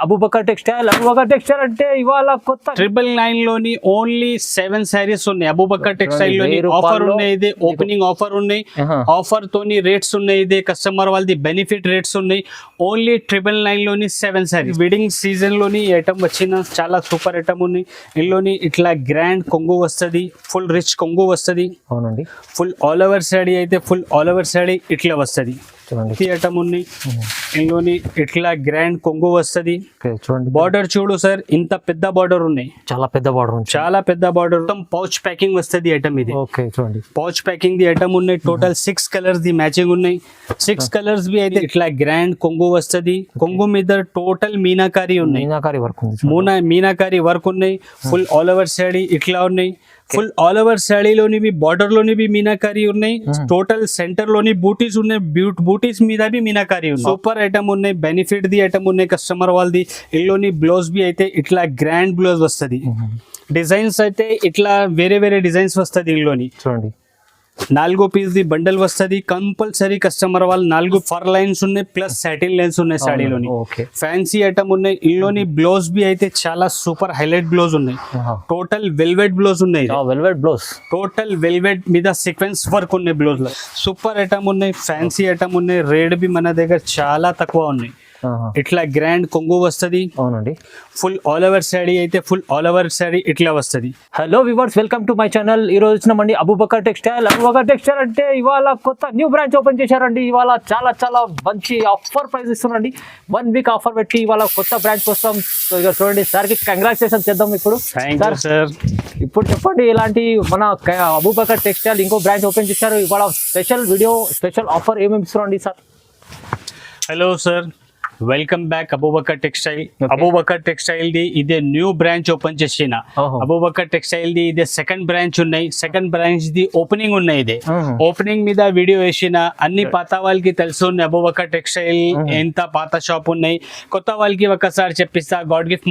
Abu Bakr textile అంటే ఇవాళ కొత్త 999 లోని ఓన్లీ 7 సారీస్ ఉన్నాయి. అబూబకర్ టెక్స్టైల్ లోని ఆఫర్ ఉన్నాయి, ఇది ఓపెనింగ్ ఆఫర్ ఉన్నాయి. ఆఫర్ తోని రేట్స్ ఉన్నాయి, ఇది కస్టమర్ వాళ్ళది బెనిఫిట్ రేట్స్ ఉన్నాయి. ఓన్లీ 999 లోని 7 సారీస్. వెడ్డింగ్ సీజన్ లోని ఐటమ్ వచ్చిన చాలా సూపర్ ఐటమ్ ఉన్నాయి. ఇందులోని ఇట్లా గ్రాండ్ కొంగు వస్తుంది, ఫుల్ రిచ్ కొంగు వస్తుంది. అవునండి, ఫుల్ ఆల్ ఓవర్ సాడీ అయితే ఫుల్ ఆల్ ఓవర్ సాడీ ఇట్లా వస్తుంది. ఈ ఐటమ్ ఉన్నాయి. ఇందులోని ఇట్లా గ్రాండ్ కొంగు వస్తుంది. చూడండి బార్డర్ చూడు సార్, ఇంత పెద్ద బార్డర్ ఉన్నాయి, చాలా పెద్ద బార్డర్, చాలా పెద్ద బార్డర్. పౌచ్ ప్యాకింగ్ వస్తుంది ఐటమ్ ఇది. ఓకే చూడండి, పౌచ్ ప్యాకింగ్ ది ఐటమ్ ఉన్నాయి. టోటల్ 6 కలర్స్ ది మ్యాచింగ్ ఉన్నాయి. 6 కలర్స్ బి అయితే ఇట్లా గ్రాండ్ కొంగు వస్తుంది. కొంగు మీద టోటల్ మీనాకారి ఉన్నాయి, మీనాకారి వర్క్ ఉంది, మీనాకారి వర్క్ ఉన్నాయి. ఫుల్ ఆల్ ఓవర్ సాడీ ఇట్లా ఉన్నాయి. ఫుల్ ఆల్ ఓవర్ సాడీలోని బార్డర్ లోని మీనాకారి ఉన్నాయి. టోటల్ సెంటర్ లోని బూటీస్ ఉన్నాయి, బూటీస్ మీద బి మీనాకారి ఉన్నాయి. సూపర్ ఐటమ్ ఉన్నాయి, బెనిఫిట్ ది ఐటమ్ ఉన్నాయి కస్టమర్ వాళ్ళది. ఇల్లోని బ్లౌజ్ బి అయితే ఇట్లా గ్రాండ్ బ్లౌజ్ వస్తుంది. డిజైన్స్ అయితే ఇట్లా వేరే వేరే డిజైన్స్ వస్తుంది. ఇంట్లోని చూడండి 4 పీస్ ది బండల్ వస్తుంది. కంపల్సరీ కస్టమర్ వాళ్ళు 4 ఫర్ లైన్స్ ఉన్నాయి, ప్లస్ సాటిన్ లైన్స్ ఉన్నాయి సాడీలోని. ఫ్యాన్సీ ఐటమ్ ఉన్నాయి. ఇందులోని బ్లౌజ్ బి అయితే చాలా సూపర్ హైలైట్ బ్లౌజ్ ఉన్నాయి. టోటల్ వెల్వెట్ బ్లౌజ్ ఉన్నాయి. వెల్వెట్ బ్లౌజ్, టోటల్ వెల్వెట్ మీద సీక్వెన్స్ వర్క్ ఉన్నాయి బ్లౌజ్ లో. సూపర్ ఐటమ్ ఉన్నాయి, ఫ్యాన్సీ ఐటమ్ ఉన్నాయి. రేట్ బి మన దగ్గర చాలా తక్కువ ఉన్నాయి. ఇట్లా గ్రాండ్ కొంగు వస్తుంది. అవునండి, ఫుల్ ఆల్ ఓవర్ సాడీ అయితే ఫుల్ ఆల్ ఓవర్ సాడీ ఇట్లా వస్తుంది. Hello viewers, welcome to my channel. ఈ రోజు వచ్చినామండి అబూబకర్ టెక్స్టైల్. అబూబకర్ టెక్స్టైల్ అంటే ఇవాళ కొత్త న్యూ బ్రాంచ్ ఓపెన్ చేశారండి. ఇవాళ చాలా చాలా మంచి ఆఫర్ ప్రైస్ ఇస్తున్నారండి. 1 వీక్ ఆఫర్ పెట్టి ఇవాళ కొత్త బ్రాంచ్ కోసం. ఇక చూడండి, సార్ కి కంగ్రాచులేషన్ చేద్దాం. ఇప్పుడు సార్ ఇప్పుడు చెప్పండి, ఇలాంటి మన అబూబకర్ టెక్స్టైల్ ఇంకో బ్రాంచ్ ఓపెన్ చేశారు. ఇవాళ స్పెషల్ వీడియో, స్పెషల్ ఆఫర్ ఏమేమి ఇస్తున్నారండి sir? Hello sir, welcome back Abu Bakr textile. Abu Bakr textile the ఇదే న్యూ బ్రాంచ్ ఓపెన్ చేసిన. అబూబకర్ టెక్స్టైల్ ది ఇదే సెకండ్ బ్రాంచ్ ఉన్నాయి. సెకండ్ బ్రాంచ్ ది ఓపెనింగ్ ఉన్నాయి. ఇదే ఓపెనింగ్ మీద వీడియో వేసిన. అన్ని పాత వాళ్ళకి తెలుసు అబూబకర్ టెక్స్టైల్ ఎంత పాత షాప్ ఉన్నాయి. కొత్త వాళ్ళకి ఒకసారి చెప్పిస్తా. గాడ్ గిఫ్ట్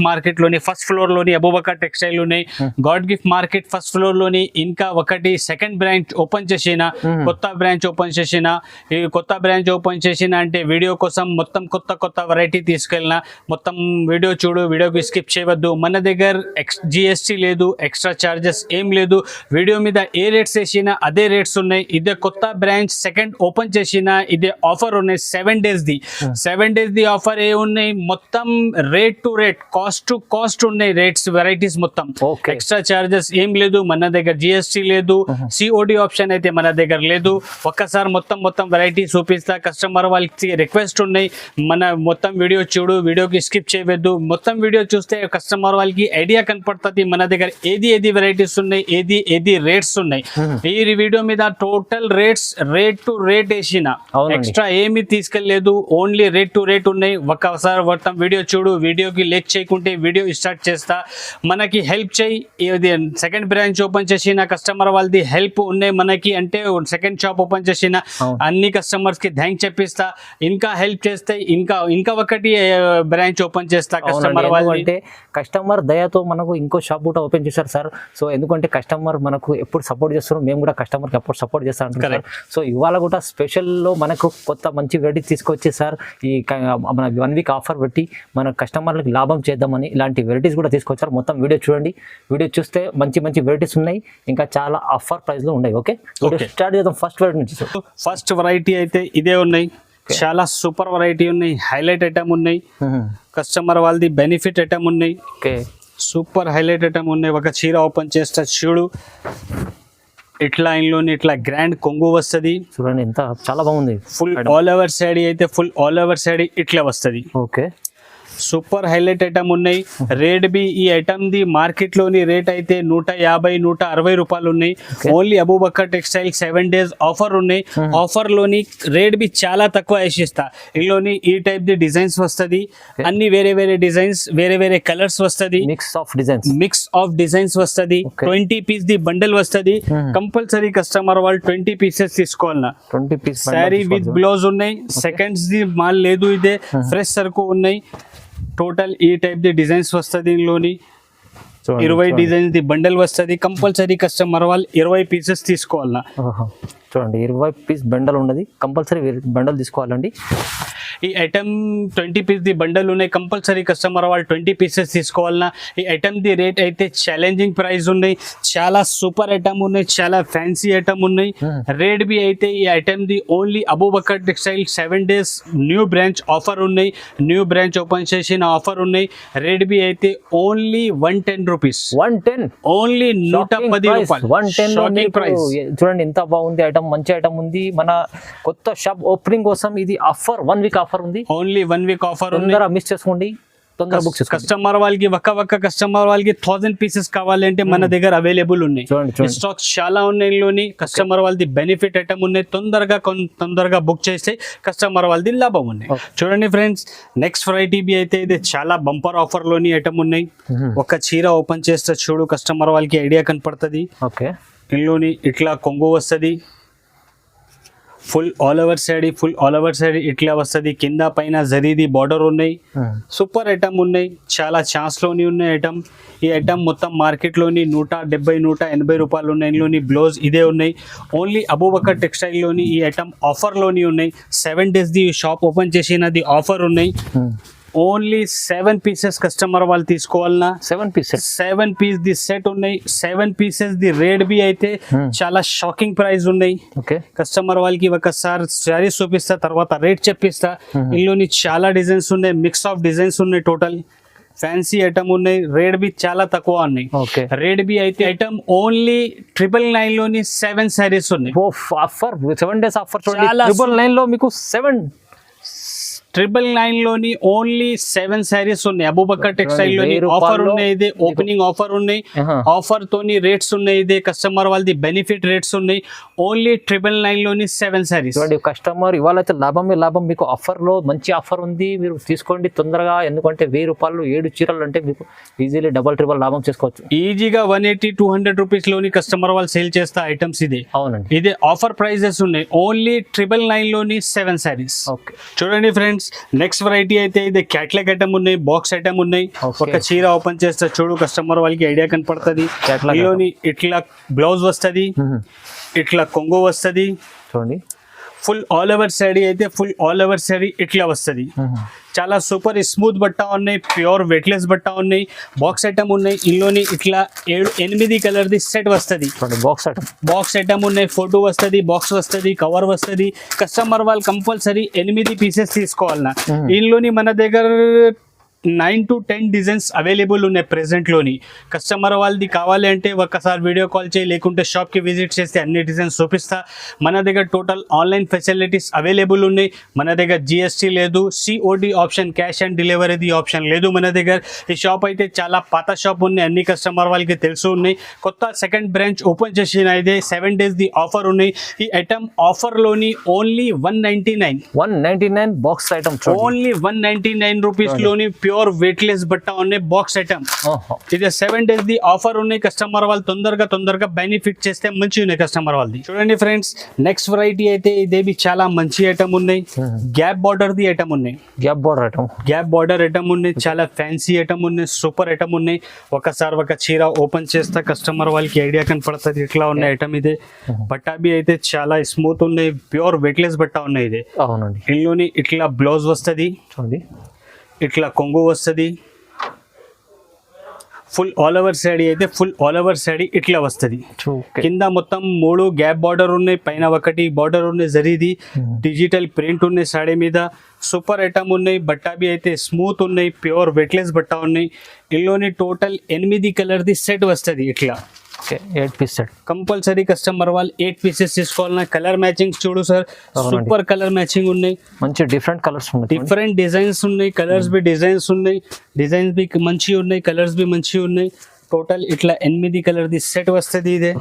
మార్కెట్ లోని ఫస్ట్ ఫ్లోర్ లోని అబూబకర్ టెక్స్టైల్ ఉన్నాయి. God gift market first floor లోని ఇంకా ఒకటి సెకండ్ బ్రాంచ్ ఓపెన్ చేసిన. కొత్త బ్రాంచ్ ఓపెన్ చేసిన. ఈ కొత్త బ్రాంచ్ ఓపెన్ చేసిన అంటే వీడియో కోసం మొత్తం కొత్త వెరైటీ తీసుకెళ్ళిన. మొత్తం వీడియో చూడు, వీడియోకి స్కిప్ చేయవద్దు. మన దగ్గర జిఎస్టీ లేదు, ఎక్స్ట్రా చార్జెస్ ఏం లేదు. వీడియో మీద ఏ రేట్స్ వేసినా అదే రేట్స్ ఉన్నాయి. ఇదే కొత్త బ్రాంచ్ సెకండ్ ఓపెన్ చేసిన. ఇదే ఆఫర్ ఉన్నాయి 7 days ది. 7 days ది ఆఫర్ ఏ ఉన్నాయి, మొత్తం rate to rate, cost to cost ఉన్నాయి రేట్స్, వెరైటీస్ మొత్తం. ఎక్స్ట్రా చార్జెస్ ఏం లేదు. మన దగ్గర జిఎస్టీ లేదు. సిఓడి ఆప్షన్ అయితే మన దగ్గర లేదు. ఒక్కసారి మొత్తం వెరైటీ చూపిస్తా. కస్టమర్ వాళ్ళకి రిక్వెస్ట్ ఉన్నాయి, మన మొత్తం వీడియో చూడు, వీడియోకి స్కిప్ చేయవద్దు. మొత్తం వీడియో చూస్తే కస్టమర్ వాళ్ళకి ఐడియా కనపడుతుంది మన దగ్గర ఏది వెరైటీస్ ఉన్నాయి, ఏది రేట్స్ ఉన్నాయి. ఈ వీడియో మీద total rates rate to rate వేసిన. ఎక్స్ట్రా ఏమి తీసుకెళ్లేదు, ఓన్లీ రేట్ టు రేట్ ఉన్నాయి. ఒక్కసారి మొత్తం వీడియో చూడు, వీడియోకి లేక్ చేయకుంటే వీడియో స్టార్ట్ చేస్తా. మనకి హెల్ప్ చేయి. ఇది సెకండ్ బ్రాంచ్ ఓపెన్ చేసిన కస్టమర్ వాళ్ళది హెల్ప్ ఉన్నాయి మనకి. అంటే సెకండ్ షాప్ ఓపెన్ చేసిన అన్ని కస్టమర్స్ కి థ్యాంక్స్ చెప్పిస్తా. ఇంకా హెల్ప్ చేస్తే ఇంకా ఒకటి బ్రాంచ్ ఓపెన్ చేస్తా. కస్టమర్ వాళ్ళు అంటే కస్టమర్ దయతో మనకు ఇంకో షాప్ కూడా ఓపెన్ చేశారు సార్. సో ఎందుకంటే కస్టమర్ మనకు ఎప్పుడు సపోర్ట్ చేస్తున్నాం, మేము కూడా కస్టమర్కి ఎప్పుడు సపోర్ట్ చేస్తా అంటున్నారు. సో ఇవాళ కూడా స్పెషల్లో మనకు కొత్త మంచి వెరైటీ తీసుకొచ్చి సార్, ఈ మన 1 వీక్ ఆఫర్ పెట్టి మన కస్టమర్లకు లాభం చేద్దామని ఇలాంటి వెరైటీస్ కూడా తీసుకొచ్చారు. మొత్తం వీడియో చూడండి, వీడియో చూస్తే మంచి వెరైటీస్ ఉన్నాయి, ఇంకా చాలా ఆఫర్ ప్రైస్ లో ఉన్నాయి. ఓకే, స్టార్ట్ చేద్దాం ఫస్ట్ వెరైటీ నుంచి. ఫస్ట్ వెరైటీ అయితే ఇదే ఉన్నాయి. చాలా సూపర్ వెరైటీ ఉన్నాయి, హైలైట్ ఐటమ్ ఉన్నాయి. కస్టమర్ వాళ్ళది బెనిఫిట్ ఐటమ్ ఉన్నాయి. సూపర్ హైలైట్ ఐటమ్ ఉన్నాయి. ఒక చీర ఓపెన్ చేస్తా చూడు, ఇట్లా ఇంట్లోని ఇట్లా గ్రాండ్ కొంగు వస్తుంది. చూడండి ఎంత చాలా బాగుంది. ఫుల్ ఆల్ ఓవర్ సాడీ అయితే ఫుల్ ఆల్ ఓవర్ సాడీ ఇట్లా వస్తుంది. ఓకే, సూపర్ హైలైట్ ఐటమ్ ఉన్నాయి. రేట్ బి ఈ ఐటమ్ ది మార్కెట్ లోని రేట్ అయితే 150-160 రూపాయలు ఉన్నాయి. Only Abu Bakr textile 7 days offer ఉన్నాయి. ఆఫర్ లోని రేట్ బి చాలా తక్కువ వేసిస్తా. ఇందులోని ఈ టైప్ ది డిజైన్స్ వస్తుంది. అన్ని వేరే డిజైన్స్, వేరే కలర్స్ వస్తుంది. మిక్స్ ఆఫ్ డిజైన్స్ వస్తుంది. 20 పీస్ ది బండల్ వస్తుంది. కంపల్సరీ కస్టమర్ వాళ్ళు 20 pieces తీసుకోవాలన్నా. శారీ విత్ బ్లౌజ్ ఉన్నాయి. సెకండ్స్ ది మాల్ లేదు, ఇదే ఫ్రెష్ సరుకు ఉన్నాయి. టోటల్ ఈ టైప్ ది డిజైన్స్ వస్తుంది. ఇందులోని 20 డిజైన్స్ ది బండల్ వస్తుంది. కంపల్సరీ కస్టమర్ వాళ్ళు 20 pieces తీసుకోవాలన్నా. చూడండి 20 పీస్ బండల్ ఉన్నది, కంపల్సరీ బండల్ తీసుకోవాలండి. ఈ ఐటమ్ 20 పీస్ ది బండల్ ఉన్నాయి, కంపల్సరీ కస్టమర్ వాళ్ళు 20 పీసెస్ తీసుకోవాలన్నా. ఈ ఐటమ్ ది రేట్ అయితే ఛాలెంజింగ్ ప్రైస్ ఉన్నాయి, చాలా సూపర్ ఐటమ్ ఉన్నాయి, చాలా ఫ్యాన్సీ ఐటమ్ ఉన్నాయి. రేట్ బి అయితే ఈ item the only Abu Bakr textile 7 days new branch offer ఉన్నాయి, న్యూ బ్రాంచ్ ఓపెన్ చేసిన ఆఫర్ ఉన్నాయి. రేట్ బి అయితే ఓన్లీ 110 రూపీస్, 110 ఓన్లీ 110 రూపాయలు. 110 లో షాకింగ్ ప్రైస్. చూడండి ఎంత బాగుంది ఐటమ్, మంచి ఐటమ్ ఉంది. మన కొత్త షాప్ ఓపెనింగ్ కోసం ఇది ఆఫర్, 1 week ఆఫర్ ఉంది, ఓన్లీ 1 week ఆఫర్ ఉంది. తొందరగా మిస్ చేసుకోండి, తొందరగా బుక్ చేసుకోండి. కస్టమర్ వాళ్ళకి ఒక్క కస్టమర్ వాళ్ళకి 1000 పీసెస్ కావాలంటే మన దగ్గర అవైలబుల్ ఉన్నాయి. చూడండి స్టాక్ చాలా ఉన్నాయి లోని. కస్టమర్ వాళ్ళది బెనిఫిట్ ఐటమ్ ఉన్నాయి, తొందరగా బుక్ చేస్తే కస్టమర్ వాళ్ళది లాభం ఉన్నాయి. చూడండి ఫ్రెండ్స్, నెక్స్ట్ వెరైటీ బి అయితే ఇది చాలా బంపర్ ఆఫర్ లోని ఐటమ్ ఉన్నాయి. ఒక చీర ఓపెన్ చేస్తే చూడు కస్టమర్ వాళ్ళకి ఐడియా కనపడుతుంది. ఓకే, ఇందులోని ఇట్లా కొంగు వస్తుంది, ఫుల్ ఆల్ ఓవర్ సైడ్ ఇట్లా వస్తుంది. కింద పైన జరీది బార్డర్ ఉన్నాయి, సూపర్ ఐటమ్ ఉన్నాయి, చాలా ఛాన్స్ లోని ఉన్నాయి ఐటమ్. ఈ ఐటమ్ మొత్తం మార్కెట్ లోని 170-180 రూపాయలు ఉన్నాయి. ఇందులోని బ్లౌజ్ ఇదే ఉన్నాయి. ఓన్లీ అబూబకర్ టెక్స్టైల్ లోని ఈ ఐటమ్ ఆఫర్ లోని ఉన్నాయి. 7 days ది షాప్ ఓపెన్ చేసినది ఆఫర్ ఉన్నాయి. ఓన్లీ 7 పీసెస్ కస్టమర్ వాళ్ళు తీసుకోవాలన్నా 7 pieces 7 పీస్ ది సెట్ ఉన్నాయి. 7 పీసెస్ ది రేట్ బి అయితే చాలా షాకింగ్ ప్రైస్ ఉన్నాయి. ఓకే, కస్టమర్ వాళ్ళకి ఒకసారి శారీస్ చూపిస్తా, తర్వాత రేట్ చెప్పిస్తా. ఇందులోని చాలా డిజైన్స్ ఉన్నాయి, మిక్స్ ఆఫ్ డిజైన్స్ ఉన్నాయి, టోటల్ ఫ్యాన్సీ ఐటమ్ ఉన్నాయి. రేట్ బి చాలా తక్కువ ఉన్నాయి. ఓకే, రేట్ బి అయితే ఐటమ్ ఓన్లీ 999 లోని 7 శారీస్ ఉన్నాయి. ఆఫర్ 7 days ఆఫర్ చూడండి, చాలా 999 లో మీకు 7 999 లోని ఓన్లీ 7 శారీస్ ఉన్నాయి. అబూబకర్ టెక్స్టైల్ లోని ఆఫర్ ఉన్నాయి, ఇదే ఓపెనింగ్ ఆఫర్ ఉన్నాయి. ఆఫర్ తోని రేట్స్ ఉన్నాయి, ఇదే కస్టమర్ వాళ్ళది బెనిఫిట్ రేట్స్ ఉన్నాయి. ఓన్లీ 999 లోని 7 శారీస్. చూడండి కస్టమర్ ఇవాళ అయితే లాభమే లాభం, మీకు ఆఫర్ లో మంచి ఆఫర్ ఉంది, మీరు తీసుకోండి తొందరగా. ఎందుకంటే 1000 రూపాయలు 7 చీరలు అంటే మీకు ఈజీలీ డబల్ ట్రిబల్ లాభం చేసుకోవచ్చు. ఈజీగా 180-200 రూపీస్ లోని కస్టమర్ వాళ్ళు సేల్ చేస్తా ఐటమ్స్ ఇదే. అవునండి, ఇదే ఆఫర్ ప్రైజెస్ ఉన్నాయి. ఓన్లీ 999 లోని 7 శారీస్. ఓకే, చూడండి ఫ్రెండ్స్, నెక్స్ట్ వెరైటీ అయితే ఇది క్యాట్లాగ్ ఐటమ్ ఉన్నాయి, బాక్స్ ఐటమ్ ఉన్నాయి. ఒక చీర ఓపెన్ చేస్తే చూడు కస్టమర్ వాళ్ళకి ఐడియా కనపడుతుంది. ఇందులోని ఇట్లా బ్లౌజ్ వస్తుంది, ఇట్లా కొంగు వస్తుంది. చూడండి ఫుల్ ఆల్ ఓవర్ శారీ అయితే ఫుల్ ఆల్ ఓవర్ శారీ ఇట్లా వస్తుంది. చాలా సూపర్ స్మూత్ బట్ట ఉన్నాయి, ప్యూర్ వెట్లెస్ బట్ట ఉన్నాయి, బాక్స్ ఐటమ్ ఉన్నాయి. ఇందులోని ఇట్లా 7-8 కలర్ ది సెట్ వస్తుంది. బాక్స్ ఐటమ్ ఉన్నాయి, ఫోటో వస్తుంది, బాక్స్ వస్తుంది, కవర్ వస్తుంది. కస్టమర్ వాళ్ళు కంపల్సరీ 8 పీసెస్ తీసుకోవాలన్నా. ఇందులోని మన దగ్గర 9 to 10 డిజైన్స్ అవైలబుల్ ఉన్నాయి ప్రెసెంట్ లోని. కస్టమర్ వాళ్ళది కావాలి అంటే ఒక్కసారి వీడియో కాల్ చేయి, లేకుంటే షాప్ కి విజిట్ చేస్తే అన్ని డిజైన్స్ చూపిస్తా. మన దగ్గర టోటల్ ఆన్లైన్ ఫెసిలిటీస్ అవైలబుల్ ఉన్నాయి. మన దగ్గర GST లేదు, COD option, cash and delivery option లేదు మన దగ్గర. ఈ షాప్ అయితే చాలా పాత షాప్ ఉన్నాయి, అన్ని కస్టమర్ వాళ్ళకి తెలుసు ఉన్నాయి. కొత్త సెకండ్ బ్రాంచ్ ఓపెన్ చేసిన ఇదే 7 days ది ఆఫర్ ఉన్నాయి. ఈ ఐటమ్ ఆఫర్ లోని only 199 box item, only 199 rupees లోని ప్యూర్ వెయిట్లెస్ బట్ట ఉన్నాయి, బాక్స్ ఐటమ్. ఇది 7 days ది ఆఫర్ ఉన్నాయి. కస్టమర్ వాళ్ళు తొందరగా బెనిఫిట్ చేస్తే మంచి ఉన్నాయి కస్టమర్ వాళ్ళది. చూడండి ఫ్రెండ్స్, నెక్స్ట్ వెరైటీ అయితే ఇదేవి చాలా మంచి ఐటమ్ ఉన్నాయి. గ్యాప్ బార్డర్ ది ఐటమ్ ఉన్నాయి, గ్యాప్ బార్డర్ ఐటమ్ ఉన్నాయి. చాలా ఫ్యాన్సీ ఐటమ్ ఉన్నాయి, సూపర్ ఐటమ్ ఉన్నాయి. ఒకసారి ఒక చీర ఓపెన్ చేస్తే కస్టమర్ వాళ్ళకి ఐడియా కనపడుతుంది ఇట్లా ఉన్నాయి ఐటమ్. ఇదే బట్ట బి అయితే చాలా స్మూత్ ఉన్నాయి, ప్యూర్ వెయిట్లెస్ బట్ట ఉన్నాయి. ఇది అవునండి. ఇందులోని ఇట్లా బ్లౌజ్ వస్తుంది, చూడండి ఇట్లా కొంగు వస్తుంది. ఫుల్ ఆల్ ఓవర్ శారీ అయితే ఫుల్ ఆల్ ఓవర్ శారీ ఇట్లా వస్తుంది. కింద మొత్తం 3 గ్యాప్ బార్డర్ ఉన్నాయి, పైన 1 బార్డర్ ఉన్నాయి. జరీది డిజిటల్ ప్రింట్ ఉన్నాయి సాడీ మీద. సూపర్ ఐటమ్ ఉన్నాయి. బట్ట బి అయితే స్మూత్ ఉన్నాయి, ప్యూర్ వెట్లెస్ బట్ట ఉన్నాయి. ఇందులోని టోటల్ 8 కలర్ ది సెట్ వస్తుంది. ఇట్లా 8 పీస్ సెట్ కంపల్సరీ కస్టమర్ వాళ్ళు 8 పీసెస్ తీసుకోవాలన్నా. కలర్ మ్యాచింగ్ చూడు సార్, సూపర్ కలర్ మ్యాచింగ్ ఉన్నాయి, మంచి డిఫరెంట్ కలర్స్ ఉన్నాయి, డిఫరెంట్ డిజైన్స్ ఉన్నాయి. కలర్స్ బి డిజైన్స్ ఉన్నాయి, డిజైన్స్ బి మంచి ఉన్నాయి, కలర్స్ బి మంచి ఉన్నాయి. టోటల్ ఇట్లా 8 కలర్ ది సెట్ వస్తుంది. ఇదే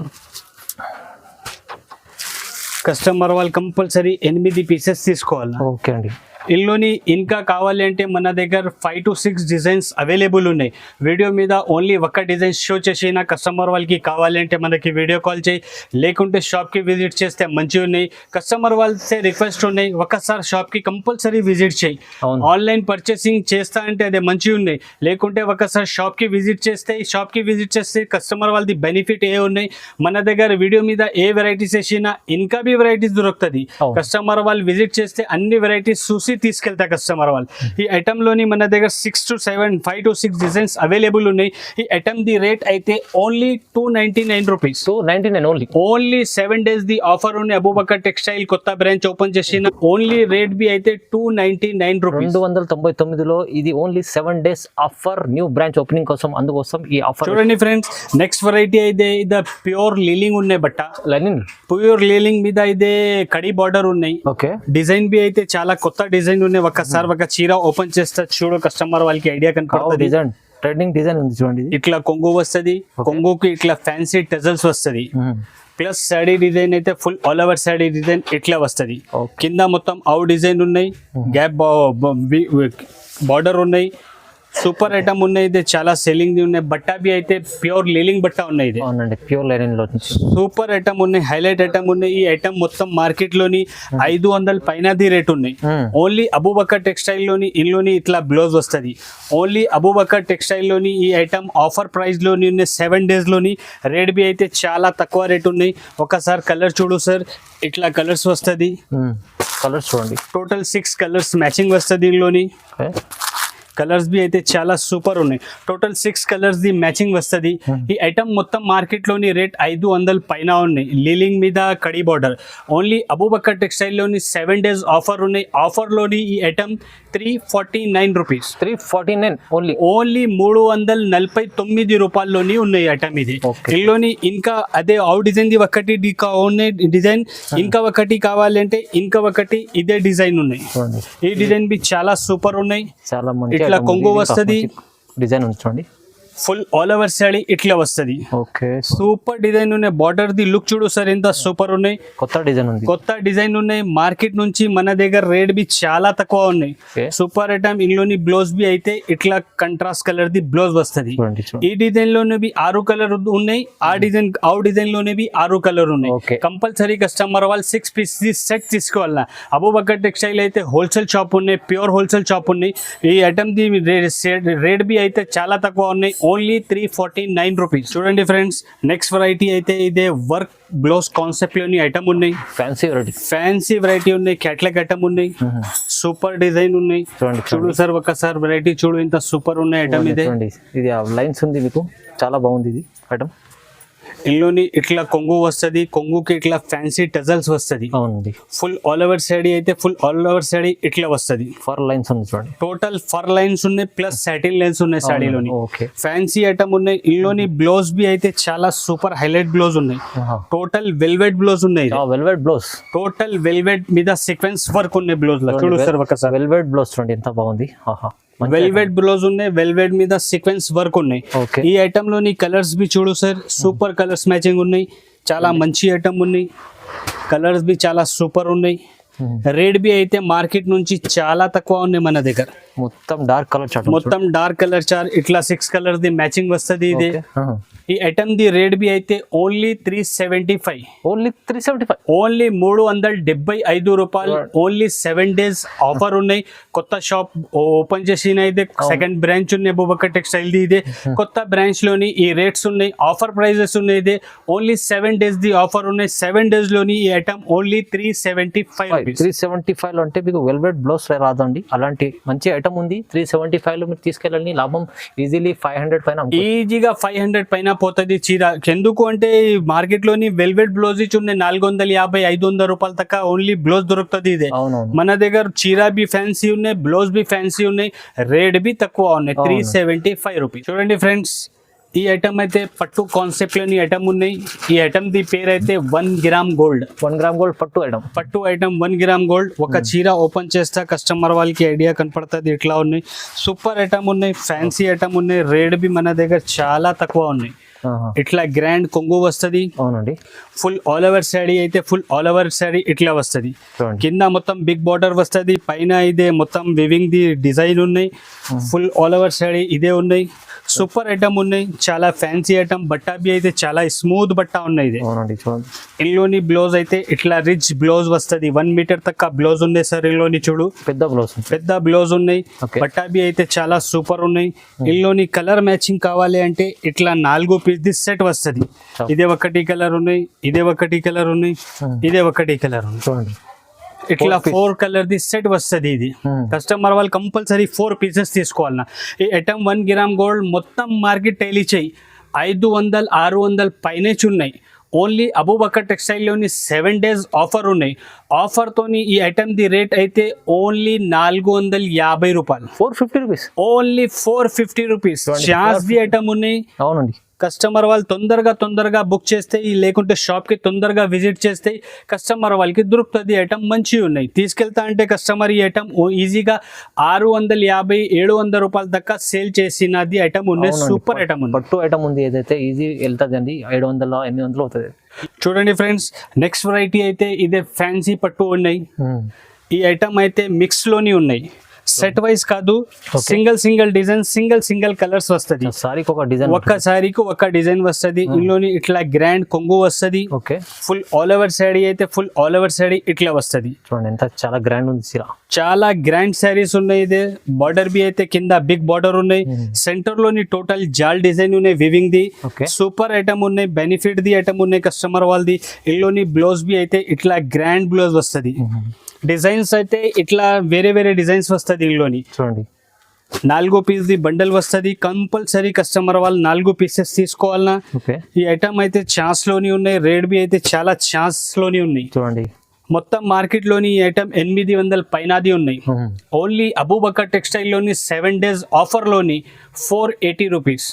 కస్టమర్ వాళ్ళు కంపల్సరీ 8 పీసెస్ తీసుకోవాలి. ఓకే అండి. ఇందులోని ఇంకా కావాలి అంటే మన దగ్గర 5 to 6 డిజైన్స్ అవైలబుల్ ఉన్నాయి. వీడియో మీద ఓన్లీ ఒక డిజైన్ షో చేసిన కస్టమర్ వాళ్ళకి కావాలి అంటే మనకి వీడియో కాల్ చేయి, లేకుంటే షాప్కి విజిట్ చేస్తే మంచిగా ఉన్నాయి. కస్టమర్ వాళ్ళతో రిక్వెస్ట్ ఉన్నాయి, ఒకసారి షాప్కి కంపల్సరీ విజిట్ చేయి. ఆన్లైన్ పర్చేసింగ్ చేస్తా అంటే అదే మంచిగా ఉన్నాయి, లేకుంటే ఒకసారి షాప్కి విజిట్ చేస్తే కస్టమర్ వాళ్ళది బెనిఫిట్ ఏ ఉన్నాయి. మన దగ్గర వీడియో మీద ఏ వెరైటీస్ వేసినా ఇంకా బి వెరైటీస్ దొరుకుతుంది. కస్టమర్ వాళ్ళు విజిట్ చేస్తే అన్ని వెరైటీస్ చూసి తీసుకెళ్తా కస్టమర్ వాళ్ళు. ఈ ఐటెంలోని మన దగ్గర 5 to 6 డిజైన్స్ అవైలబుల్ ఉన్నాయి. ఈ ఐటమ్ ది రేట్ అయితే ఓన్లీ 299 రూపీస్. 299 ఓన్లీ 7 days ది ఆఫర్ ఉంది. అబూబకర్ టెక్స్టైల్ కొత్త బ్రాంచ్ ఓపెన్ చేసిన ఓన్లీ రేట్ బి అయితే 299 రూపీస్. 299లో ఇది only 7 days offer, new branch opening కోసం, అందుకోసం ఈ ఆఫర్. చూడండి ఫ్రెండ్స్, నెక్స్ట్ వెరైటీ అయితే ఇది ప్యూర్ లీలింగ్ ఉన్నాయి బట్ట. లెనిన్ ప్యూర్ లీలింగ్ మీద ఇదే కడి బార్డర్ ఉన్నాయి. ఓకే, డిజైన్ బి అయితే చాలా కొత్త డిజైన్ ఉన్నాయి. ఒకసారి ఒక చీర ఓపెన్ చేస్తే చూడు కస్టమర్ వాళ్ళకి ఐడియా కనపడుతుంది. డిజైన్ ట్రెండింగ్ డిజైన్ ఉంది చూడండి. ఇట్లా కొంగు వస్తుంది, కొంగుకి ఇట్లా ఫ్యాన్సీ టజల్స్ వస్తుంది. ప్లస్ శాడీ డిజైన్ అయితే full all over sari design ఇట్లా వస్తుంది. కింద మొత్తం అవు డిజైన్ ఉన్నాయి, గ్యాప్ బార్డర్ ఉన్నాయి. సూపర్ ఐటమ్ ఉన్నాయి. ఇది చాలా సెల్లింగ్ ఉన్నాయి. బట్ట బి అయితే ప్యూర్ లీలింగ్ బట్ట ఉన్నాయి. ఇది అవునండి, ప్యూర్ లెనిన్ లో సూపర్ ఐటమ్ ఉన్నాయి, హైలైట్ ఐటమ్ ఉన్నాయి. ఈ ఐటమ్ మొత్తం మార్కెట్ లోని 500 పైనది రేట్ ఉన్నాయి. ఓన్లీ అబూబకర్ టెక్స్టైల్ లోని ఇంట్లోని ఇట్లా బ్లౌజ్ వస్తుంది. ఓన్లీ అబూబకర్ టెక్స్టైల్ లోని ఈ ఐటమ్ ఆఫర్ ప్రైస్ లోని ఉన్నాయి. 7 days లోని రేట్ బి అయితే చాలా తక్కువ రేట్ ఉన్నాయి. ఒకసారి కలర్ చూడు సార్, ఇట్లా కలర్స్ వస్తుంది. కలర్స్ చూడండి, టోటల్ 6 కలర్స్ మ్యాచింగ్ వస్తుంది. ఇంట్లోని కలర్స్ బి అయితే చాలా సూపర్ ఉన్నాయి. టోటల్ 6 కలర్స్ ది మ్యాచింగ్ వస్తుంది. ఈ ఐటమ్ మొత్తం మార్కెట్ లోని రేట్ 500 పైన ఉన్నాయి. లీలింగ్ మీద కడి బార్డర్. ఓన్లీ అబూబకర్ టెక్స్టైల్ లోని 7 days ఆఫర్ ఉన్నాయి. ఆఫర్ లోని ఈ ఐటమ్ 349 రూపీస్. 349 ఓన్లీ. ఓన్లీ 349 రూపాయల్లోని ఉన్నాయి ఐటమ్ ఇది. ఇందులోని ఇంకా అదే అవు డిజైన్ ది ఒకటి డిజైన్, ఇంకా ఒకటి కావాలంటే ఇంకా ఒకటి ఇదే డిజైన్ ఉన్నాయి. ఈ డిజైన్ బి చాలా సూపర్ ఉన్నాయి. చాలా మంచి ఇట్లా కొంగు వస్తుంది, డిజైన్ ఉంది చూడండి. ఫుల్ ఆల్ ఓవర్ శాడీ ఇట్లా వస్తుంది. ఓకే, సూపర్ డిజైన్ ఉన్నాయి. బార్డర్ ది లుక్ చూడు సార్, ఎంత సూపర్ ఉన్నాయి. కొత్త డిజైన్ ఉన్నాయి. మార్కెట్ నుంచి మన దగ్గర రేట్ బి చాలా తక్కువ ఉన్నాయి. Super item. ఇందులోని బ్లౌజ్ బి అయితే ఇట్లా కంట్రాస్ట్ కలర్ ది బ్లౌజ్ వస్తుంది. ఈ డిజైన్ లోనే బి 6 కలర్ ఉన్నాయి. ఆ డిజైన్ లోనే బి 6 కలర్ ఉన్నాయి. కంపల్సరీ కస్టమర్ వాళ్ళు 6 పీస్ సెట్ తీసుకోవాలా. అబూబకర్ టెక్స్టైల్ అయితే హోల్సేల్ షాప్ ఉన్నాయి, ప్యూర్ హోల్సేల్ షాప్ ఉన్నాయి. ఈ ఐటమ్ ది రేట్ బి అయితే చాలా తక్కువ ఉన్నాయి. Only 349 rupees. చూడండి ఫ్రెండ్స్, నెక్స్ట్ వెరైటీ అయితే ఇదే వర్క్ బ్లౌజ్ కాన్సెప్ట్ లోని ఐటమ్ ఉన్నాయి. ఫ్యాన్సీ వెరైటీ ఉన్నాయి. క్యాట్లాగ్ ఐటమ్ ఉన్నాయి. సూపర్ డిజైన్ ఉన్నాయి. చూడు సార్, ఒకసారి వెరైటీ చూడు, ఇంత సూపర్ ఉన్నాయి ఐటమ్. ఇది లైన్స్ ఉంది మీకు, చాలా బాగుంది ఇది ఐటమ్. ఇందులోని ఇట్లా కొంగు వస్తుంది. కొంగుకి ఇట్లా ఫ్యాన్సీ టజల్స్ వస్తుంది. ఫుల్ ఆల్ ఓవర్ శాడీ అయితే ఫుల్ ఆల్ ఓవర్ శాడీ ఇట్లా వస్తుంది. ఫర్ లైన్స్ ఉంది చూడండి. టోటల్ ఫర్ లైన్స్ ఉన్నాయి, ప్లస్ సాటిన్ లైన్స్ ఉన్నాయి శాడీలోని. ఫ్యాన్సీ ఐటమ్ ఉన్నాయి. ఇందులోని బ్లౌజ్ బి అయితే చాలా సూపర్ హైలైట్ బ్లౌజ్ ఉన్నాయి. టోటల్ వెల్వెట్ బ్లౌజ్ ఉన్నాయి. వెల్వెట్ బ్లౌజ్, టోటల్ వెల్వెట్ మీద సీక్వెన్స్ వర్క్ ఉన్నాయి బ్లౌజ్ లో. చూడు సార్ ఒకసారి, వెల్వెట్ బ్లౌజ్ చూడండి ఎంత బాగుంది. వెల్వెట్ బ్లౌజ్ ఉన్నాయి. వెల్వెట్ మీద సీక్వెన్స్ వర్క్ ఉన్నాయి. ఈ ఐటమ్ లోని కలర్స్ బి చూడు సార్, సూపర్ కలర్స్ మ్యాచింగ్ ఉన్నాయి. చాలా మంచి ఐటమ్ ఉన్నాయి. కలర్స్ బి చాలా సూపర్ ఉన్నాయి. రేట్ బి అయితే మార్కెట్ నుంచి చాలా తక్కువ ఉన్నాయి మన దగ్గర. మొత్తం డార్క్ కలర్ చార్ట్ ఇట్లా 6 కలర్స్ ది మ్యాచింగ్ వస్తుంది. ఇది ఈ ఐటమ్ ది రేట్ బి అయితే ఓన్లీ 375. ఓన్లీ 375. ఓన్లీ 375 రూపాయలు. ఓన్లీ 7 days ఆఫర్ ఉన్నాయి. కొత్త షాప్ ఓపెన్ చేసిన ఇదే సెకండ్ బ్రాంచ్ ఉన్నాయి అబూబకర్ టెక్స్టైల్ ది. ఇదే కొత్త బ్రాంచ్ లోని ఈ రేట్స్ ఉన్నాయి. ఆఫర్ ప్రైజెస్ ఉన్నాయి. ఇదే ఓన్లీ 7 days ది ఆఫర్ ఉన్నాయి. 7 days లోని ఈ ఐటమ్ ఓన్లీ 375 రూపీస్. 375 లో అంటే మీకు వెల్వెట్ బ్లౌజ్ రాదండి. అలాంటి మంచి ఐటమ్ ఉంది. 375 లో మీరు తీసుకెళ్ళాలని లాభం ఈజీలీ 500 పైన, ఈజీగా 500 పైన పోతుంది చీర. ఎందుకు అంటే మార్కెట్ లోని వెల్వెట్ బ్లౌజ్ ఉన్నాయి 450-500 రూపాయల దాకా ఓన్లీ బ్లౌజ్ దొరుకుతుంది. ఇదే మన దగ్గర చీర బి ఫ్యాన్సీ ఉన్నాయి, బ్లౌజ్ బి ఫ్యాన్సీ ఉన్నాయి. రేట్ బి తక్కువ ఉన్నాయి, 375 రూపీస్. చూడండి ఫ్రెండ్స్, ఈ ఐటమ్ అయితే పట్టు కాన్సెప్ట్ లోని ఐటమ్ ఉన్నాయి. ఈ ఐటమ్ ది పేరు అయితే 1 గ్రామ్ గోల్డ్. 1 గ్రామ్ గోల్డ్ పట్టు ఐటమ్ 1 గ్రామ్ గోల్డ్. ఒక చీర ఓపెన్ చేస్తా కస్టమర్ వాళ్ళకి ఐడియా కనపడుతుంది. ఇట్లా ఉన్నాయి. సూపర్ ఐటమ్ ఉన్నాయి, ఫ్యాన్సీ ఐటమ్ ఉన్నాయి. రేట్ బి మన దగ్గర చాలా తక్కువ ఉన్నాయి. ఇట్లా గ్రాండ్ కొంగు వస్తుంది. అవునండి. ఫుల్ ఆల్ ఓవర్ శారీ అయితే ఫుల్ ఆల్ ఓవర్ శారీ ఇట్లా వస్తుంది. కింద మొత్తం బిగ్ బార్డర్ వస్తుంది, పైన ఇదే మొత్తం వివింగ్ ది డిజైన్ ఉన్నాయి. ఫుల్ ఆల్ ఓవర్ శారీ ఇదే ఉన్నాయి. సూపర్ ఐటమ్ ఉన్నాయి, చాలా ఫ్యాన్సీ ఐటమ్. బట్టా బి అయితే చాలా స్మూత్ బట్టా ఉన్నాయి. ఇది ఇందులోని బ్లౌజ్ అయితే ఇట్లా రిచ్ బ్లౌజ్ వస్తుంది. 1 మీటర్ తక్క బ్లౌజ్ ఉన్నాయి సార్. ఇందులోని చూడు పెద్ద బ్లౌజ్ ఉన్నాయి. బట్టా బి అయితే చాలా సూపర్ ఉన్నాయి. ఇందులోని కలర్ మ్యాచింగ్ కావాలి అంటే ఇట్లా 4 పీస్ సెట్ వస్తుంది. ఇదే ఒకటి కలర్ ఉన్నాయి, ఇదే ఒకటి కలర్ ఉన్నాయి, ఇదే ఒకటి కలర్ ఉంది. చూడండి ఇట్లా 4 కలర్ ది సెట్ వస్తుంది. ఇది కస్టమర్ వాళ్ళు కంపల్సరీ 4 పీసెస్ తీసుకోవాలన్నా. ఈ ఐటమ్ 1 గ్రామ్ గోల్డ్ మొత్తం మార్కెట్ టైలీ చేయి 500-600 పైనే ఉన్నాయి. ఓన్లీ అబూబకర్ టెక్స్టైల్లోని 7 days ఆఫర్ ఉన్నాయి. ఆఫర్తోని ఈ ఐటమ్ ది రేట్ అయితే ఓన్లీ 450 రూపాయలు. 450 rupees, only 450 rupees. Chance the item ఉన్నాయి. అవునండి. కస్టమర్ వాళ్ళు తొందరగా బుక్ చేస్తే, లేకుంటే షాప్కి తొందరగా విజిట్ చేస్తే కస్టమర్ వాళ్ళకి దొరుకుతుంది. ఐటమ్ మంచిగా ఉన్నాయి. తీసుకెళ్తా అంటే కస్టమర్ ఈ ఐటమ్ ఈజీగా 650-700 రూపాయల దాకా సేల్ చేసినది ఐటమ్ ఉన్నాయి. సూపర్ ఐటమ్ ఉంది. పట్టు ఐటమ్ ఉంది, ఏదైతే ఈజీ వెళ్తుంది అండి. 700-800 అవుతుంది. చూడండి ఫ్రెండ్స్, నెక్స్ట్ వెరైటీ అయితే ఇదే ఫ్యాన్సీ పట్టు ఉన్నాయి. ఈ ఐటమ్ అయితే మిక్స్ లోని ఉన్నాయి. సెట్ వైజ్ కాదు, సింగిల్ డిజైన్, సింగిల్ కలర్స్ వస్తుంది. ఒక్క సారీకి ఒక డిజైన్ వస్తుంది. ఇందులోని ఇట్లా గ్రాండ్ కొంగు వస్తుంది. ఫుల్ ఆల్ ఓవర్ శారీ అయితే ఫుల్ ఆల్ ఓవర్ శారీ ఇట్లా వస్తుంది. చూడండి ఎంత చాలా గ్రాండ్ ఉంది. చాలా గ్రాండ్ శారీస్ ఉన్నాయి. ఇదే బార్డర్ బి అయితే కింద బిగ్ బార్డర్ ఉన్నాయి. సెంటర్ లోని టోటల్ జాల్ డిజైన్ ఉన్నాయి, వివింగ్ ది. సూపర్ ఐటమ్ ఉన్నాయి, బెనిఫిట్ ది ఐటమ్ ఉన్నాయి కస్టమర్ వాళ్ళది. ఇందులోని బ్లౌజ్ బి అయితే ఇట్లా గ్రాండ్ బ్లౌజ్ వస్తుంది. డిజైన్స్ అయితే ఇట్లా వేరే డిజైన్స్ వస్తుంది. ఇందులోని చూడండి 4 పీస్ ది బండల్ వస్తుంది. కంపల్సరీ కస్టమర్ వాళ్ళు 4 పీసెస్ తీసుకోవాలన్నా. ఈ ఐటమ్ అయితే ఛాన్స్ లోని ఉన్నాయి. రేట్ బి అయితే చాలా ఛాన్స్ లోని ఉన్నాయి. చూడండి మొత్తం మార్కెట్ లోని ఈ ఐటమ్ 800 పైనది ఉన్నాయి. ఓన్లీ అబూబకర్ టెక్స్టైల్ లోని 7 days ఆఫర్ లోని 480 రూపీస్.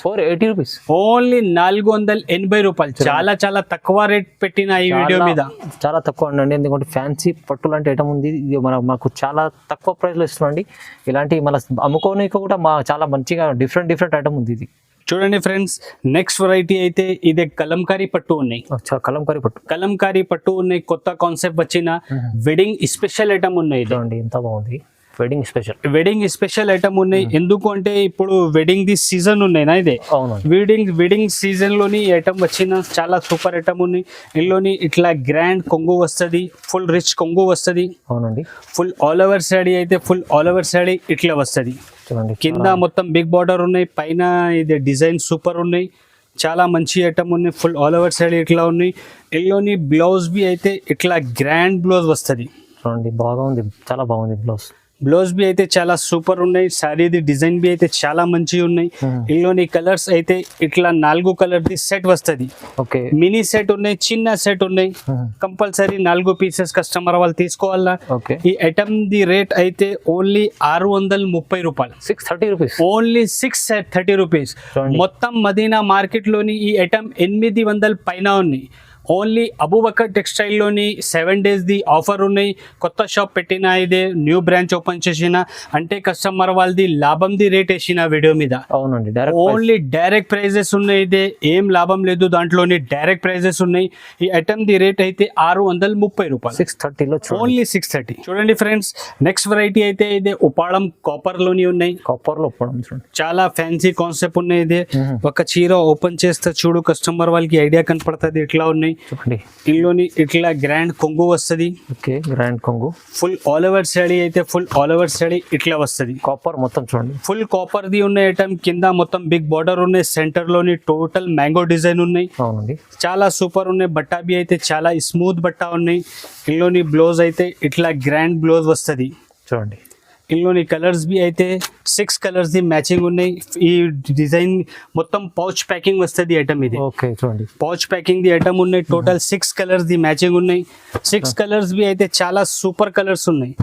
ఓన్లీ 480 రూపాయలు. చాలా తక్కువ రేట్ పెట్టిన ఈ వీడియో మీద. చాలా తక్కువ అండి, ఎందుకంటే ఫ్యాన్సీ పట్టు లాంటి ఐటమ్ ఉంది. ఇది మాకు చాలా తక్కువ ప్రైస్ లో ఇస్తున్నాండి. ఇలాంటి మన అమ్ముకోనికి కూడా చాలా మంచిగా డిఫరెంట్ ఐటమ్ ఉంది. ఇది చూడండి ఫ్రెండ్స్, నెక్స్ట్ వెరైటీ అయితే ఇదే కలంకారీ పట్టు ఉన్నాయి. కలంకారీ పట్టు ఉన్నాయి. కొత్త కాన్సెప్ట్ వచ్చిన వెడ్డింగ్ స్పెషల్ ఐటమ్ ఉన్నాయి. ఎంత బాగుంది. వెడ్డింగ్ స్పెషల్ ఐటమ్ ఉన్నాయి. ఎందుకు అంటే ఇప్పుడు వెడ్డింగ్ ది సీజన్ ఉన్నాయి నా. ఇదే వెడ్డింగ్ సీజన్ లోని ఐటమ్ వచ్చిన చాలా సూపర్ ఐటమ్ ఉన్నాయి. ఇందులోని ఇట్లా గ్రాండ్ కొంగు వస్తుంది, ఫుల్ రిచ్ కొంగు వస్తుంది. అవునండి. ఫుల్ ఆల్ ఓవర్ శారీ అయితే ఫుల్ ఆల్ ఓవర్ శారీ ఇట్లా వస్తుంది. కింద మొత్తం బిగ్ బార్డర్ ఉన్నాయి, పైన ఇది డిజైన్ సూపర్ ఉన్నాయి. చాలా మంచి ఐటమ్ ఉన్నాయి. ఫుల్ ఆల్ ఓవర్ శారీ ఇట్లా ఉన్నాయి. ఇందులోని బ్లౌజ్ బి అయితే ఇట్లా గ్రాండ్ బ్లౌజ్ వస్తుంది. చూడండి బాగుంది, చాలా బాగుంది బ్లౌజ్ బి అయితే చాలా సూపర్ ఉన్నాయి. శారీది డిజైన్ బి అయితే చాలా మంచిగా ఉన్నాయి. ఇందులోని కలర్స్ అయితే ఇట్లా 4 కలర్ ది సెట్ వస్తుంది. మినీ సెట్ ఉన్నాయి, చిన్న సెట్ ఉన్నాయి. కంపల్సరీ 4 పీసెస్ కస్టమర్ వాళ్ళు తీసుకోవాలా. ఈ ఐటమ్ ది రేట్ అయితే ఓన్లీ 630 రూపాయలు. 630 రూపీస్. Only 630 rupees. మొత్తం మదీనా మార్కెట్ లోని ఈ ఐటమ్ 800 పైన ఉన్నాయి. ఓన్లీ అబూబకర్ టెక్స్టైల్ లోని 7 days ది ఆఫర్ ఉన్నాయి. కొత్త షాప్ పెట్టిన, ఇదే న్యూ బ్రాంచ్ ఓపెన్ చేసిన అంటే కస్టమర్ వాళ్ళది లాభం ది రేట్ వేసిన వీడియో మీద. అవునండి. ఓన్లీ డైరెక్ట్ ప్రైజెస్ ఉన్నాయి. ఇదే ఏం లాభం లేదు దాంట్లోని, డైరెక్ట్ ప్రైజెస్ ఉన్నాయి. ఈ ఐటమ్ ది రేట్ అయితే 630 రూపాయలు. 630లో ఓన్లీ 630. చూడండి ఫ్రెండ్స్, నెక్స్ట్ వెరైటీ అయితే ఇదే ఉపాడం కాపర్ లోని ఉన్నాయి. చాలా ఫ్యాన్సీ కాన్సెప్ట్ ఉన్నాయి. ఇదే ఒక చీర ఓపెన్ చేస్తే చూడు కస్టమర్ వాళ్ళకి ఐడియా కనపడుతుంది ఇట్లా ఉన్నాయి. ఇందులోని ఇట్లా గ్రాండ్ కొంగు వస్తుంది. గ్రాండ్ కొంగు. ఫుల్ ఆల్ ఓవర్ శారీ అయితే ఫుల్ ఆల్ ఓవర్ శారీ ఇట్లా వస్తుంది. కాపర్ మొత్తం చూడండి, ఫుల్ కాపర్ ది ఉన్న ఐటమ్. కింద మొత్తం బిగ్ బార్డర్ ఉన్నాయి. సెంటర్ లోని టోటల్ మ్యాంగో డిజైన్ ఉన్నాయి. అవునండి, చాలా సూపర్ ఉన్నాయి. బట్టా బి అయితే చాలా స్మూత్ బట్టా ఉన్నాయి. ఇందులోని బ్లౌజ్ అయితే ఇట్లా గ్రాండ్ బ్లౌజ్ వస్తుంది. చూడండి ఇందులోని కలర్స్ బి అయితే 6 కలర్స్ ది మ్యాచింగ్ ఉన్నాయి. ఈ డిజైన్ మొత్తం పౌచ్ ప్యాకింగ్ వస్తుంది ఐటమ్ ఇది. చూడండి పౌచ్ ప్యాకింగ్ ది ఐటమ్ ఉన్నాయి. టోటల్ 6 కలర్స్ ది మ్యాచింగ్ ఉన్నాయి. 6 కలర్స్ బి అయితే చాలా సూపర్ కలర్స్ ఉన్నాయి.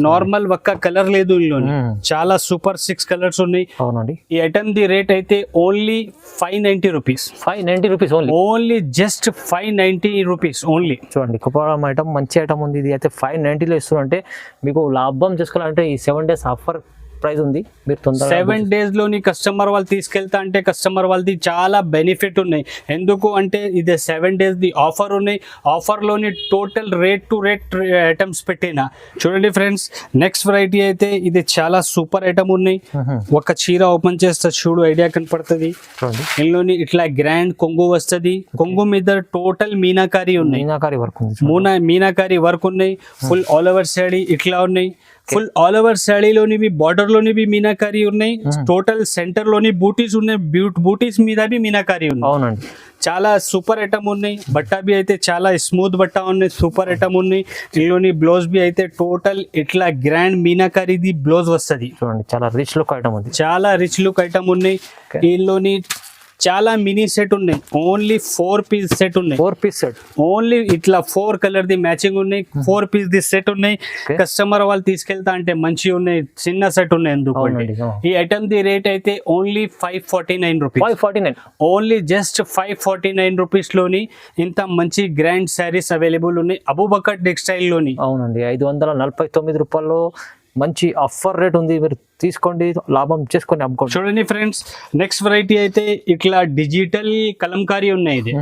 నార్మల్ ఒక్క కలర్ లేదు ఇందులోని, చాలా సూపర్ 6 కలర్స్ ఉన్నాయి. అవునండి. ఈ ఐటమ్ ది రేట్ అయితే only 590 rupees. 590 rupees only just 590 rupees only. చూడండి కుప్పడం ఐటమ్ మంచి ఐటమ్ ఉంది. ఇది అయితే 590లో ఇస్తున్నారు. అంటే మీకు లాభం చేసుకోవాలంటే ఈ 7 days ఆఫర్ ప్రైస్ ఉంది, మీరు తొందరగా 7 days లోని కస్టమర్ వాళ్ళు తీసుకెళ్తా అంటే కస్టమర్ వాళ్ళది చాలా బెనిఫిట్ ఉన్నాయి. ఎందుకు అంటే ఇది 7 days ది ఆఫర్ ఉన్నాయి. ఆఫర్లోని total rate to rate items పెట్టిన. చూడండి ఫ్రెండ్స్, నెక్స్ట్ వెరైటీ అయితే ఇది చాలా సూపర్ ఐటమ్ ఉన్నాయి. ఒక చీర ఓపెన్ చేస్తే చూడు ఐడియా కనపడుతుంది. చూడండి, ఇందులోని ఇట్లా గ్రాండ్ కొంగు వస్తుంది. కొంగు మీద టోటల్ మీనాకారి ఉన్నాయి, మీనాకారి వర్క్ ఉంది. మీనాకారి వర్క్ ఉన్నాయి. ఫుల్ ఆల్ ఓవర్ శారీ ఇట్లా ఉన్నాయి. ఫుల్ ఆల్ ఓవర్ శారీలోని బార్డర్ లోని మీనాకారి ఉన్నాయి. టోటల్ సెంటర్ లోని బూటీస్ ఉన్నాయి. బూటీస్ మీద మీనాకారి ఉన్నాయి. అవునండి, చాలా సూపర్ ఐటమ్ ఉన్నాయి. బట్ట బి అయితే చాలా స్మూత్ బట్ట ఉన్నాయి, సూపర్ ఐటమ్ ఉన్నాయి. ఇందులోని బ్లౌజ్ బి అయితే టోటల్ ఇట్లా గ్రాండ్ మీనాకారిది బ్లౌజ్ వస్తుంది. చూడండి, చాలా రిచ్ లుక్ ఐటమ్ ఉంది. చాలా రిచ్ లుక్ ఐటమ్ ఉన్నాయి. ఇందులోని చాలా మినీ సెట్ ఉన్నాయి. ఓన్లీ 4 piece సెట్ ఉన్నాయి. 4 piece సెట్ ఓన్లీ ఇట్లా 4 కలర్ ది మ్యాచింగ్ ఉన్నాయి. 4 piece ది సెట్ ఉన్నాయి. కస్టమర్ వాళ్ళు తీసుకెళ్తా అంటే మంచి ఉన్నాయి. చిన్న సెట్ ఉన్నాయి. ఎందుకంటే ఈ ఐటమ్ ది రేట్ అయితే only 549 rupees. 549 only just 549 rupees లోని ఇంత మంచి గ్రాండ్ శారీస్ అవైలబుల్ ఉన్నాయి అబూబకర్ టెక్స్టైల్ లోని. అవునండి, 549 రూపాయల్లో మంచి ఆఫర్ రేట్ ఉంది. మీరు తీసుకోండి, లాభం చేసుకొని అమ్ముకోండి. చూడండి ఫ్రెండ్స్, నెక్స్ట్ వెరైటీ అయితే ఇట్లా డిజిటల్ కలంకారీ ఉన్నాయి. ఇది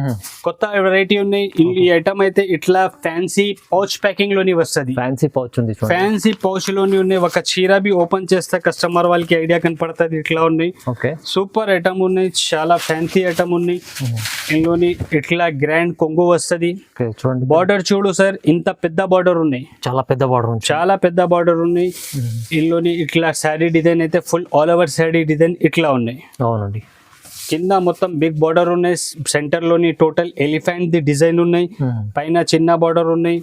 కొత్త వెరైటీ ఉన్నాయి. ఈ ఐటమ్ అయితే ఇట్లా ఫ్యాన్సీ పౌచ్ ప్యాకింగ్ లోని వస్తుంది. ఫ్యాన్సీ పౌచ్ ఉంది. ఫ్యాన్సీ పౌచ్ లోని ఉన్నాయి. ఒక చీర బి ఓపెన్ చేస్తే కస్టమర్ వాళ్ళకి ఐడియా కనపడుతుంది. ఇట్లా ఉన్నాయి. ఓకే, సూపర్ ఐటమ్ ఉన్నాయి. చాలా ఫ్యాన్సీ ఐటమ్ ఉన్నాయి. ఇందులోని ఇట్లా గ్రాండ్ కొంగు వస్తుంది. చూడండి, బార్డర్ చూడు సార్, ఇంత పెద్ద బార్డర్ ఉన్నాయి. చాలా పెద్ద బార్డర్ ఉంది. చాలా పెద్ద బార్డర్ ఉన్నాయి. ఇందులోని ఇట్లా శారీ డిజైన్ అయితే full all over sari design ఇట్లా ఉన్నాయి. అవునండి, కింద మొత్తం బిగ్ బార్డర్ ఉన్నాయి. సెంటర్ లోని టోటల్ ఎలిఫెంట్ ది డిజైన్ ఉన్నాయి. పైన చిన్న బార్డర్ ఉన్నాయి.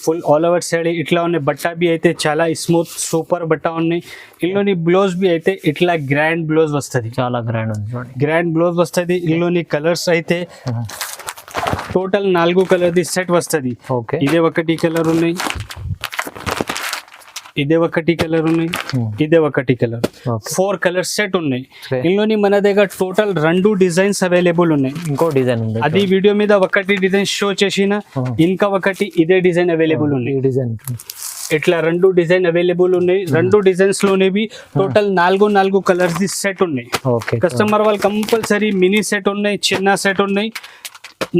ఫుల్ ఆల్ ఓవర్ సైడ్ ఇట్లా ఉన్నాయి. బట్ట బి అయితే చాలా స్మూత్ సూపర్ బట్ట ఉన్నాయి. ఇందులోని బ్లౌజ్ బి అయితే ఇట్లా గ్రాండ్ బ్లౌజ్ వస్తుంది. చాలా గ్రాండ్ ఉంది. గ్రాండ్ బ్లౌజ్ వస్తుంది. ఇందులోని కలర్స్ అయితే టోటల్ 4 కలర్ ది సెట్ వస్తుంది. ఓకే, ఇదే ఒకటి కలర్ ఉన్నాయి. ఇదే ఒకటి కలర్ ఉన్నాయి. ఇదే ఒకటి కలర్. 4 కలర్ సెట్ ఉన్నాయి. ఇందులోని మన దగ్గర టోటల్ 2 డిజైన్స్ అవైలబుల్ ఉన్నాయి. ఇంకో డిజైన్ ఉంది. అది వీడియో మీద ఒకటి డిజైన్ షో చేసిన, ఇంకా ఒకటి ఇదే డిజైన్ అవైలబుల్ ఉన్నాయి. డిజైన్ ఇట్లా 2 డిజైన్ అవైలబుల్ ఉన్నాయి. 2 డిజైన్స్ లోనేవి టోటల్ 4 కలర్స్ ది సెట్ ఉన్నాయి. ఓకే, కస్టమర్ వాళ్ళు కంపల్సరీ మినీ సెట్ ఉన్నాయి, చిన్న సెట్ ఉన్నాయి.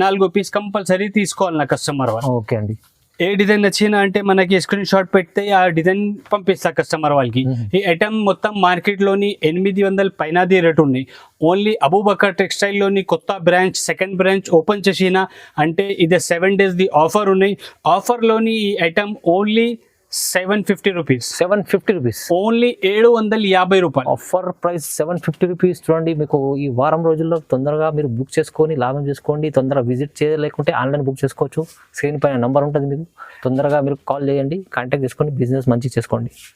4 పీస్ కంపల్సరీ తీసుకోవాలి నా కస్టమర్ వాళ్ళు. ఓకే అండి, ఏ డిజైన్ నచ్చినా అంటే మనకి స్క్రీన్ షాట్ పెడితే ఆ డిజైన్ పంపిస్తా కస్టమర్ వాళ్ళకి. ఈ ఐటమ్ మొత్తం మార్కెట్ లోని 800 పైనది రేట్ ఉన్నాయి. ఓన్లీ అబూబకర్ టెక్స్టైల్ లోని కొత్త బ్రాంచ్, సెకండ్ బ్రాంచ్ ఓపెన్ చేసిన అంటే ఇది 7 days ది ఆఫర్ ఉన్నాయి. ఆఫర్ లోని ఈ item only 750 rupees. 750 rupees, only 750 రూపాయలు ఆఫర్ ప్రైస్. 750 రూపీస్. చూడండి, మీకు ఈ వారం రోజుల్లో తొందరగా మీరు బుక్ చేసుకొని లాభం చేసుకోండి. తొందరగా విజిట్ చేయలేకుంటే ఆన్లైన్ బుక్ చేసుకోవచ్చు. స్క్రీన్ పైన నంబర్ ఉంటుంది, మీకు తొందరగా మీరు కాల్ చేయండి, కాంటాక్ట్ చేసుకొని బిజినెస్ మంచిగా చేసుకోండి.